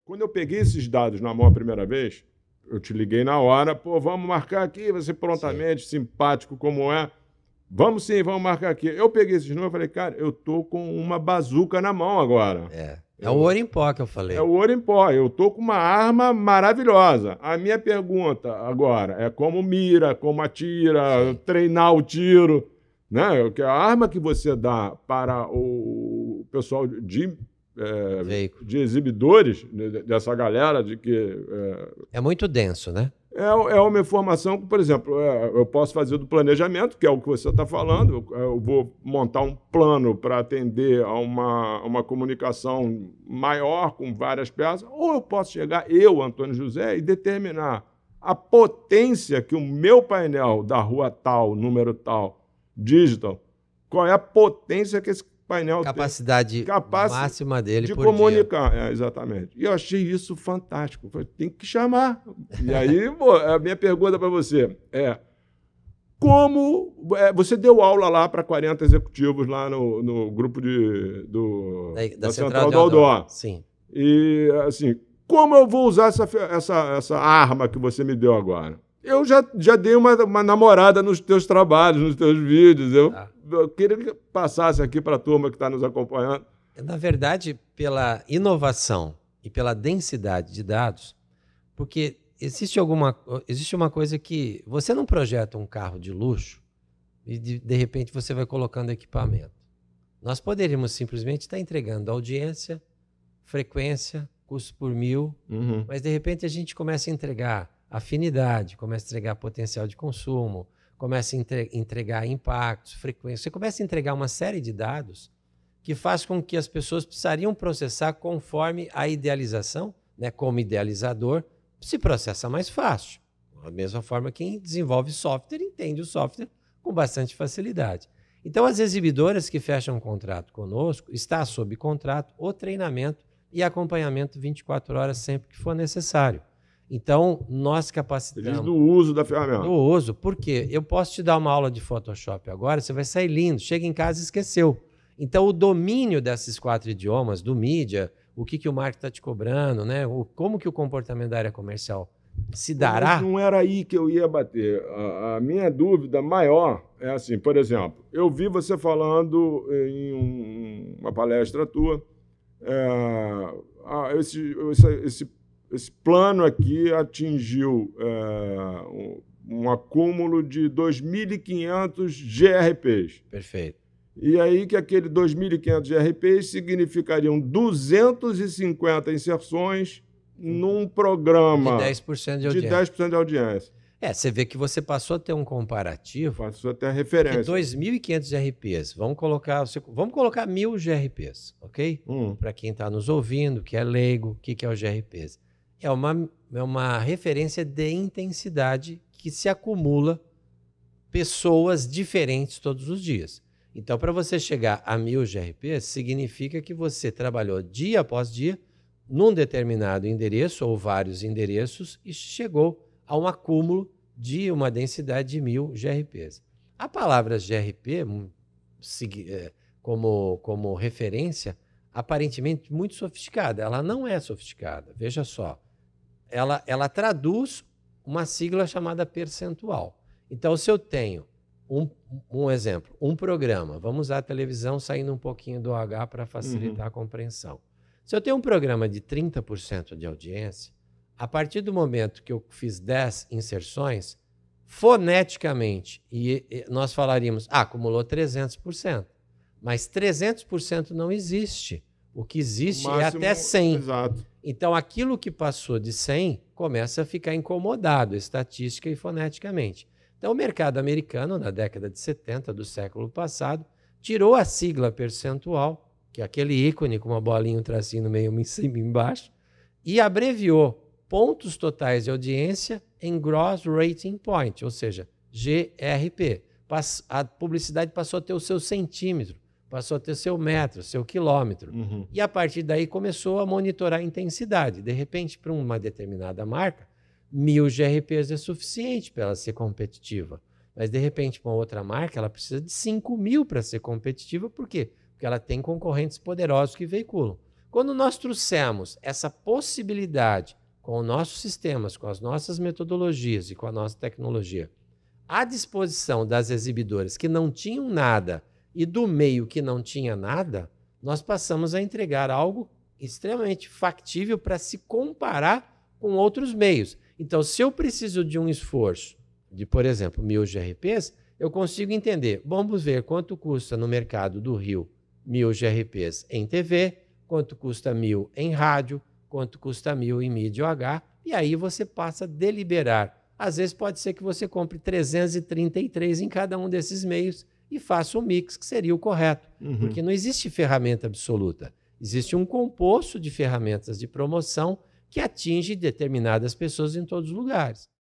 Quando eu peguei esses dados na mão a primeira vez, eu te liguei na hora, pô, vamos marcar aqui, você prontamente, simpático como é. Vamos sim, vamos marcar aqui. Eu peguei esses números e falei, cara, eu tô com uma bazuca na mão agora. É o ouro em pó que eu falei. É o ouro em pó. Eu tô com uma arma maravilhosa. A minha pergunta agora é como mira, como atira, treinar o tiro, né? A arma que você dá para o pessoal de exibidores, dessa galera de que... É muito denso, né? É uma informação que, por exemplo, eu posso fazer do planejamento, que é o que você está falando. Eu vou montar um plano para atender a uma comunicação maior com várias peças, ou eu posso chegar, Antônio José, e determinar a potência que o meu painel da rua tal, número tal, digital, qual é a potência que esse painel capacidade máxima dele de por comunicar. dia. Exatamente. E eu achei isso fantástico. Falei, tem que chamar. E aí, a minha pergunta para você é: como você deu aula lá para 40 executivos lá no grupo da Central do Aldó? Sim. E assim, como eu vou usar essa arma que você me deu agora? Eu já dei uma namorada nos teus trabalhos, nos teus vídeos. Eu queria que passasse aqui para a turma que está nos acompanhando. Na verdade, pela inovação e pela densidade de dados, porque existe uma coisa que você não projeta um carro de luxo e de repente você vai colocando equipamento. Nós poderíamos simplesmente estar entregando audiência, frequência, custo por mil, mas de repente a gente começa a entregar afinidade, começa a entregar potencial de consumo, começa a entregar impactos, frequência. Você começa a entregar uma série de dados que faz com que as pessoas precisariam processar conforme a idealização, né? Como idealizador, se processa mais fácil. Da mesma forma, quem desenvolve software entende o software com bastante facilidade. Então, as exibidoras que fecham um contrato conosco, está sob contrato o treinamento e acompanhamento 24 horas sempre que for necessário. Então, nós capacitamos... Você diz do uso da ferramenta. Do uso, porque eu posso te dar uma aula de Photoshop agora, você vai sair lindo, chega em casa e esqueceu. Então, o domínio desses 4 idiomas, do mídia, o que o marketing está te cobrando, né? Como que o comportamento da área comercial se dará... Mas não era aí que eu ia bater. A minha dúvida maior é assim, por exemplo, eu vi você falando em uma palestra tua, esse plano aqui atingiu um acúmulo de 2.500 GRPs. Perfeito. E aí que aquele 2.500 GRPs significariam 250 inserções num programa de 10% de audiência. De 10% de audiência. Você vê que você passou a ter um comparativo. Passou a ter a referência. 2.500 GRPs. Vamos colocar 1.000 GRPs, ok? Para quem está nos ouvindo, que é leigo, o que é o GRPs? É uma referência de intensidade que se acumula pessoas diferentes todos os dias. Então, para você chegar a 1.000 GRPs, significa que você trabalhou dia após dia num determinado endereço ou vários endereços e chegou a um acúmulo de uma densidade de 1.000 GRPs. A palavra GRP, como referência, aparentemente muito sofisticada. Ela não é sofisticada, veja só. Ela traduz uma sigla chamada percentual. Então, se eu tenho um exemplo, um programa, vamos usar a televisão saindo um pouquinho do H para facilitar a compreensão. Se eu tenho um programa de 30% de audiência, a partir do momento que eu fiz 10 inserções, foneticamente, nós falaríamos, acumulou 300%. Mas 300% não existe. O que existe é até 100. Exato. Então, aquilo que passou de 100 começa a ficar incomodado, estatística e foneticamente. Então, o mercado americano, na década de 70 do século passado, tirou a sigla percentual, que é aquele ícone com uma bolinha, um tracinho no meio, em cima e embaixo, e abreviou pontos totais de audiência em Gross Rating Point, ou seja, GRP. A publicidade passou a ter o seu centímetro, passou a ter seu metro, seu quilômetro. E a partir daí começou a monitorar a intensidade. De repente, para uma determinada marca, 1.000 GRPs é suficiente para ela ser competitiva. Mas, de repente, para uma outra marca, ela precisa de 5.000 para ser competitiva. Por quê? Porque ela tem concorrentes poderosos que veiculam. Quando nós trouxemos essa possibilidade com os nossos sistemas, com as nossas metodologias e com a nossa tecnologia à disposição das exibidoras que não tinham nada e do meio que não tinha nada, nós passamos a entregar algo extremamente factível para se comparar com outros meios. Então, se eu preciso de um esforço de, por exemplo, 1000 GRPs, eu consigo entender. Vamos ver quanto custa no mercado do Rio 1000 GRPs em TV, quanto custa 1000 em rádio, quanto custa 1000 em mídia OH, e aí você passa a deliberar. Às vezes pode ser que você compre 333 em cada um desses meios e faça o mix, que seria o correto. Porque não existe ferramenta absoluta. Existe um composto de ferramentas de promoção que atinge determinadas pessoas em todos os lugares.